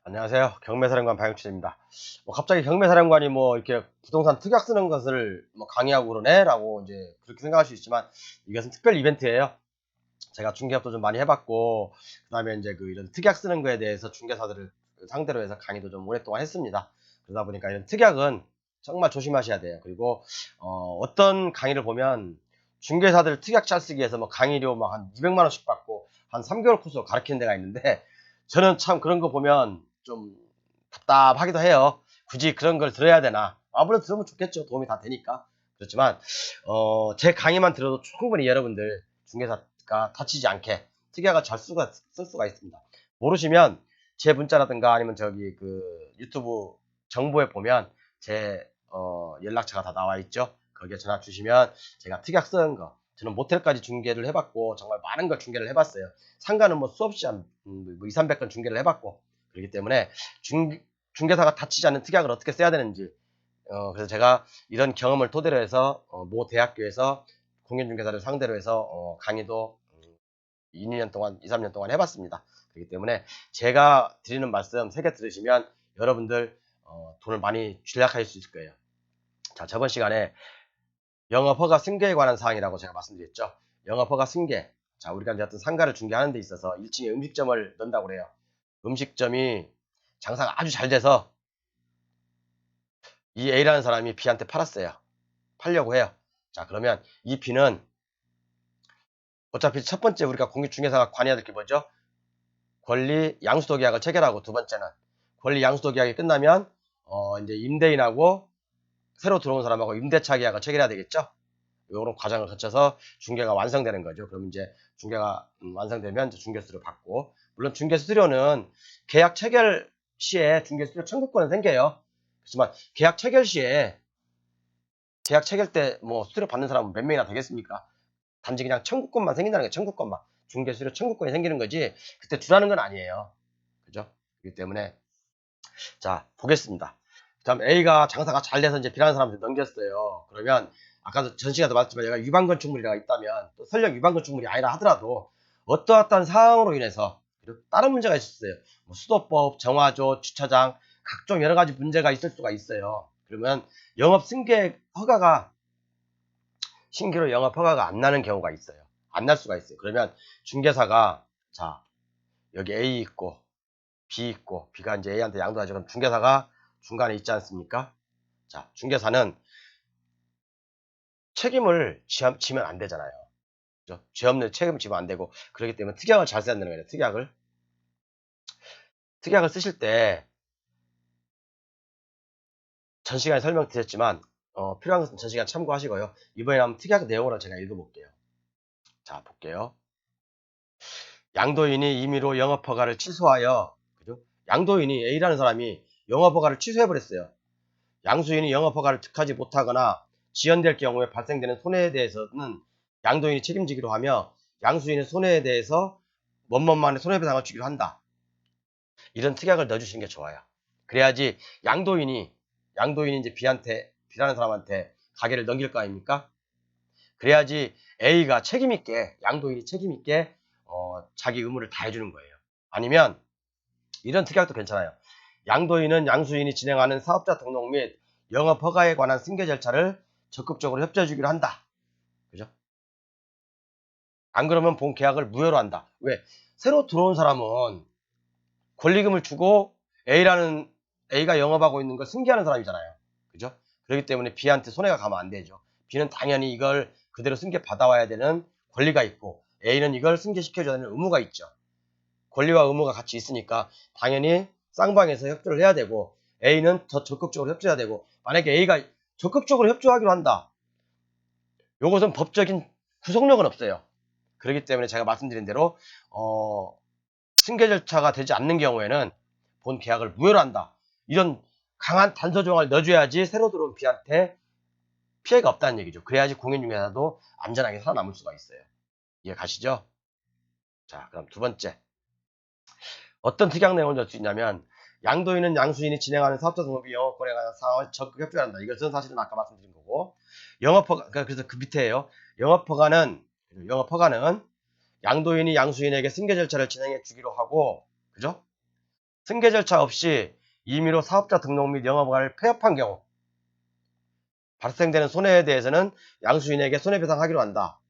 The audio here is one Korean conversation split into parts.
안녕하세요. 경매사령관 박영춘입니다. 갑자기 경매사령관이 이렇게 부동산 특약 쓰는 것을 강의하고 그러네? 라고 이제 그렇게 생각할 수 있지만 이것은 특별 이벤트예요. 제가 중개업도 좀 많이 해봤고, 그 다음에 이제 이런 특약 쓰는 거에 대해서 중개사들을 상대로 해서 강의도 좀 오랫동안 했습니다. 그러다 보니까 이런 특약은 정말 조심하셔야 돼요. 그리고, 어떤 강의를 보면 중개사들 특약 잘 쓰기 위해서 강의료 한 200만원씩 받고 한 3개월 코스로 가르치는 데가 있는데 저는 참 그런 거 보면 좀 답답하기도 해요. 굳이 그런 걸 들어야 되나? 아무래도 들으면 좋겠죠. 도움이 다 되니까. 그렇지만 제 강의만 들어도 충분히 여러분들 중개사가 다치지 않게 특약을 쓸 수가 있습니다. 모르시면 제 문자라든가 아니면 저기 유튜브 정보에 보면 제 연락처가 다 나와 있죠. 거기에 전화 주시면 제가 특약 쓴 거, 저는 모텔까지 중개를 해봤고 정말 많은 걸 중개를 해봤어요. 상가는 수없이 한 2, 300건 중개를 해봤고, 그렇기 때문에 중개사가 다치지 않는 특약을 어떻게 써야 되는지, 그래서 제가 이런 경험을 토대로 해서 모 대학교에서 공인중개사를 상대로 해서 강의도 2, 2년 동안, 2, 3년 동안 해봤습니다. 그렇기 때문에 제가 드리는 말씀 3개 들으시면 여러분들 돈을 많이 절약할 수 있을 거예요. 자, 저번 시간에 영업허가 승계에 관한 사항이라고 제가 말씀드렸죠. 영업허가 승계. 자, 우리가 이제 어떤 상가를 중개하는 데 있어서 1층에 음식점을 넣는다고 그래요. 음식점이 장사가 아주 잘 돼서 이 A라는 사람이 B한테 팔았어요. 팔려고 해요. 자, 그러면 이 B는 어차피 첫 번째 우리가 공익중개사가 관여해야 될 게 뭐죠? 권리 양수도 계약을 체결하고, 두 번째는 권리 양수도 계약이 끝나면 이제 임대인하고 새로 들어온 사람하고 임대차 계약을 체결해야 되겠죠? 이런 과정을 거쳐서 중개가 완성되는 거죠. 그럼 이제 중개가 완성되면 이제 중개수수료를 받고, 물론 중개수수료는 계약 체결 시에 중개수수료 청구권은 생겨요. 그렇지만 계약 체결 시에 계약 체결 때 수수료 받는 사람은 몇 명이나 되겠습니까? 단지 그냥 청구권만 생긴다는 게, 청구권만 중개수수료 청구권이 생기는 거지 그때 주라는 건 아니에요. 그죠? 그렇기 때문에 자, 보겠습니다. 다음 A가 장사가 잘 돼서 이제 B라는 사람한테 넘겼어요. 그러면 아까도 전 시간에도 말했지만 얘가 위반 건축물이라가 있다면, 또 설령 위반 건축물이 아니라 하더라도 어떠한 사항으로 인해서 다른 문제가 있었어요. 수도법, 정화조, 주차장 각종 여러 가지 문제가 있을 수가 있어요. 그러면 영업 승계 허가가, 신규로 영업 허가가 안 나는 경우가 있어요. 안 날 수가 있어요. 그러면 중개사가, 자, 여기 A 있고 B 있고, B가 이제 A한테 양도하죠. 그럼 중개사가 중간에 있지 않습니까? 자, 중개사는 책임을 지면 안 되잖아요. 그죠? 죄 없는 책임을 지면 안 되고, 그렇기 때문에 특약을 잘 써야 되는 거예요. 특약을 쓰실 때 전 시간에 설명드렸지만 필요한 것은 전 시간 참고하시고요. 이번에 한번 특약 내용으로 제가 읽어볼게요. 자, 볼게요. 양도인이 임의로 영업허가를 취소하여, 그죠? 양도인이 A라는 사람이 영업허가를 취소해버렸어요. 양수인이 영업허가를 득하지 못하거나 지연될 경우에 발생되는 손해에 대해서는 양도인이 책임지기로 하며, 양수인의 손해에 대해서 원만만의 손해배상을 주기로 한다. 이런 특약을 넣어주시는 게 좋아요. 그래야지 양도인이 이제 B라는 사람한테 가게를 넘길 거 아닙니까? 그래야지 A가 책임있게, 양도인이 책임있게 자기 의무를 다 해주는 거예요. 아니면 이런 특약도 괜찮아요. 양도인은 양수인이 진행하는 사업자 등록 및 영업 허가에 관한 승계 절차를 적극적으로 협조해 주기로 한다. 그죠? 안 그러면 본 계약을 무효로 한다. 왜? 새로 들어온 사람은 권리금을 주고 A가 영업하고 있는 걸 승계하는 사람이잖아요. 그죠? 그렇기 때문에 B한테 손해가 가면 안 되죠. B는 당연히 이걸 그대로 승계 받아와야 되는 권리가 있고, A는 이걸 승계시켜줘야 되는 의무가 있죠. 권리와 의무가 같이 있으니까 당연히 쌍방에서 협조를 해야 되고, A는 더 적극적으로 협조해야 되고, 만약에 A가 적극적으로 협조하기로 한다, 요것은 법적인 구속력은 없어요. 그렇기 때문에 제가 말씀드린 대로 승계 절차가 되지 않는 경우에는 본 계약을 무효로 한다. 이런 강한 단서 조항을 넣어줘야지 새로 들어온 B한테 피해가 없다는 얘기죠. 그래야지 공인중개사도 안전하게 살아남을 수가 있어요. 이해 가시죠? 자, 그럼 두 번째. 어떤 특약 내용을 넣을 수 있냐면, 양도인은 양수인이 진행하는 사업자 등록이 영업거래에 관한 사항을 적극 협조한다. 이것은 사실은 아까 말씀드린 거고, 영업허가, 그래서 그 밑에예요. 영업허가는 양도인이 양수인에게 승계 절차를 진행해 주기로 하고, 그죠? 승계 절차 없이 임의로 사업자 등록 및 영업허가를 폐업한 경우 발생되는 손해에 대해서는 양수인에게 손해배상하기로 한다.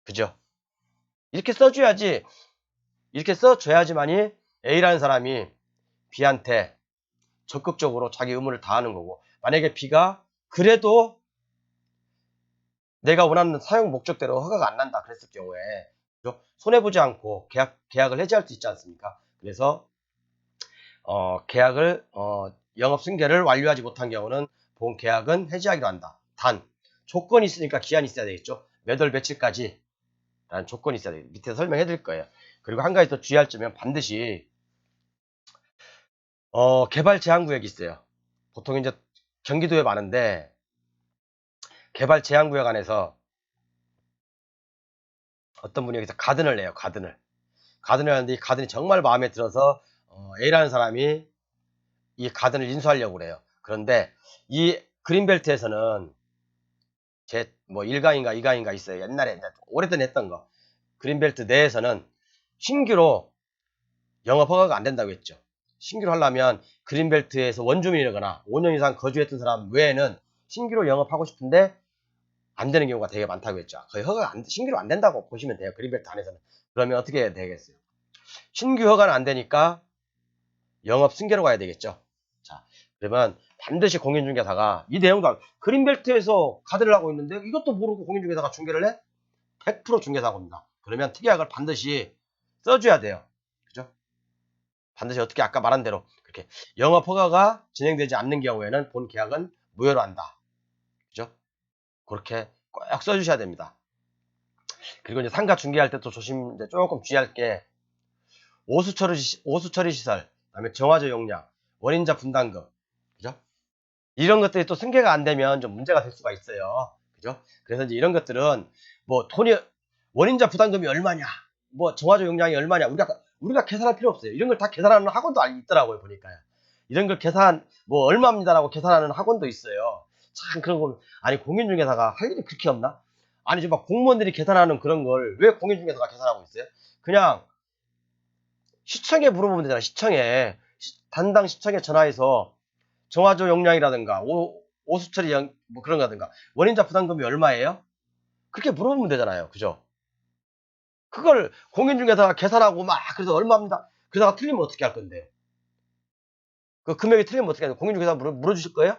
그죠? 이렇게 써줘야지, 이렇게 써줘야지만이 A라는 사람이 B한테 적극적으로 자기 의무를 다하는 거고, 만약에 B가 그래도 내가 원하는 사용 목적대로 허가가 안 난다 그랬을 경우에, 그죠? 손해보지 않고 계약을 해지할 수 있지 않습니까? 그래서 계약을 영업 승계를 완료하지 못한 경우는 본 계약은 해지하기로 한다. 단 조건이 있으니까 기한이 있어야 되겠죠. 몇 월 며칠까지 라는 조건이 있어야 되겠죠. 밑에 설명해 드릴 거예요. 그리고 한 가지 더 주의할 점은 반드시 개발 제한 구역이 있어요. 보통 이제 경기도에 많은데 개발 제한 구역 안에서 어떤 분이 여기서 가든을 내요. 가든을 하는데 이 가든이 정말 마음에 들어서 A라는 사람이 이 가든을 인수하려고 그래요. 그런데 이 그린벨트에서는 제 뭐 1강인가 2강인가 있어요. 옛날에 오래전 했던 거. 그린벨트 내에서는 신규로 영업 허가가 안 된다고 했죠. 신규로 하려면 그린벨트에서 원주민이거나 5년 이상 거주했던 사람 외에는 신규로 영업하고 싶은데 안 되는 경우가 되게 많다고 했죠. 거의 허가가 신규로 안 된다고 보시면 돼요. 그린벨트 안에서는. 그러면 어떻게 해야 되겠어요? 신규 허가는 안 되니까 영업 승계로 가야 되겠죠. 자, 그러면 반드시 공인중개사가 이 내용도 그린벨트에서 가드를 하고 있는데 이것도 모르고 공인중개사가 중개를 해? 100% 중개사고입니다. 그러면 특약을 반드시 써줘야 돼요. 그죠? 반드시 어떻게 아까 말한 대로 그렇게 영업 허가가 진행되지 않는 경우에는 본 계약은 무효로 한다. 그죠? 그렇게 꼭 써주셔야 됩니다. 그리고 이제 상가 중개할 때 또 조금 주의할 게 오수처리 시설, 그다음에 정화조 용량, 원인자 분담금, 그죠? 이런 것들이 또 승계가 안 되면 좀 문제가 될 수가 있어요. 그죠? 그래서 이제 이런 것들은 뭐 돈이 원인자 부담금이 얼마냐, 뭐 정화조 용량이 얼마냐, 우리가 계산할 필요 없어요. 이런 걸 다 계산하는 학원도 있더라고요, 보니까요. 이런 걸 뭐 얼마입니다라고 계산하는 학원도 있어요. 참 그런 거, 아니 공인중개사가 할 일이 그렇게 없나? 아니 막 공무원들이 계산하는 그런 걸 왜 공인중개사가 계산하고 있어요? 그냥 시청에 물어보면 되잖아. 시청에 담당 시청에 전화해서 정화조 용량이라든가 오수처리 뭐 그런 거라든가 원인자 부담금이 얼마예요? 그렇게 물어보면 되잖아요. 그죠? 그걸 공인중개사가 계산하고 막 그래서 얼마입니다. 그러다가 틀리면 어떻게 할 건데요? 그 금액이 틀리면 어떻게 하냐? 공인중개사 물어주실 거예요?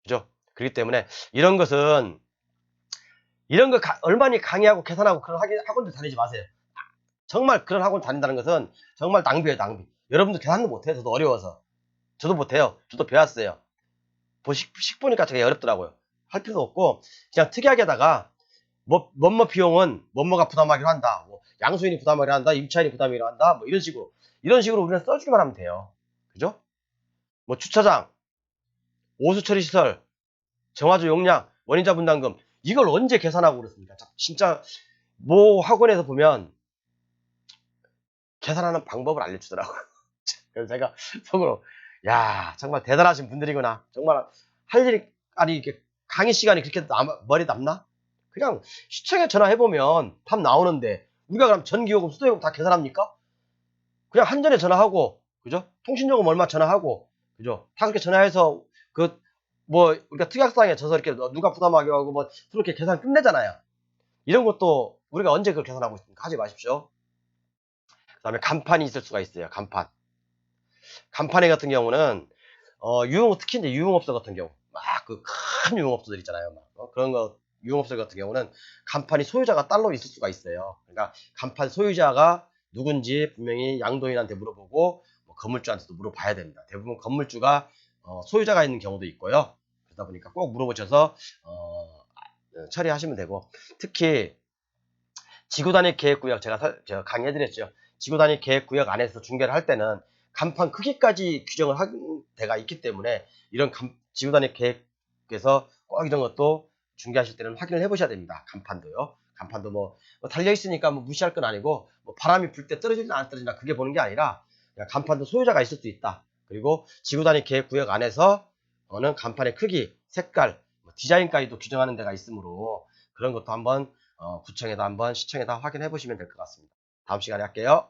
그죠? 그렇기 때문에 이런 것은 이런 거 얼마니 강의하고 계산하고 그런 학원들 다니지 마세요. 정말 그런 학원 다닌다는 것은 정말 낭비예요, 낭비. 여러분도 계산도 못해요. 저도 어려워서. 저도 못해요. 저도 배웠어요. 식 보니까 되게 어렵더라고요. 할 필요도 없고 그냥 특이하게다가 뭐뭐 비용은 뭐뭐가 부담하기로 한다. 뭐 양수인이 부담하기로 한다. 임차인이 부담하기로 한다. 뭐 이런 식으로 우리는 써주기만 하면 돼요. 그죠? 뭐 주차장, 오수처리 시설, 정화조 용량, 원인자 분담금 이걸 언제 계산하고 그렇습니까? 진짜 뭐 학원에서 보면 계산하는 방법을 알려주더라고요. 그래서 제가 속으로 야 정말 대단하신 분들이구나. 정말 할 일이 아니 이렇게 강의 시간이 그렇게 머리 남나? 그냥 시청에 전화해보면 답 나오는데 우리가 그럼 전기요금, 수도요금 다 계산합니까? 그냥 한전에 전화하고 그죠? 통신요금 얼마 전화하고 그죠? 다 그렇게 전화해서 그 뭐 우리가 특약사항에 져서 이렇게 누가 부담하게 하고 뭐 그렇게 계산 끝내잖아요. 이런 것도 우리가 언제 그걸 계산하고 있습니까? 하지 마십시오. 그 다음에 간판이 있을 수가 있어요. 간판회 같은 경우는 특히 이제 유흥업소 같은 경우 막 그 큰 유흥업소들 있잖아요. 그런 거 유흥업소 같은 경우는 간판이 소유자가 따로 있을 수가 있어요. 그러니까 간판 소유자가 누군지 분명히 양도인한테 물어보고 뭐 건물주한테도 물어봐야 됩니다. 대부분 건물주가 소유자가 있는 경우도 있고요. 그러다 보니까 꼭 물어보셔서 처리하시면 되고 특히 지구단위 계획구역 제가 강의해드렸죠. 지구단위 계획구역 안에서 중개를 할 때는 간판 크기까지 규정을 한 데가 있기 때문에 이런 지구단위 계획에서 꼭 이런 것도 중개하실 때는 확인을 해보셔야 됩니다. 간판도요. 간판도 뭐 달려있으니까 뭐 무시할 건 아니고 뭐 바람이 불 때 떨어지나 안 떨어지나 그게 보는 게 아니라 그냥 간판도 소유자가 있을 수 있다. 그리고 지구단위 계획구역 안에서 는 간판의 크기, 색깔, 디자인까지도 규정하는 데가 있으므로 그런 것도 한번 구청에다 한번 시청에다 확인해 보시면 될 것 같습니다. 다음 시간에 할게요.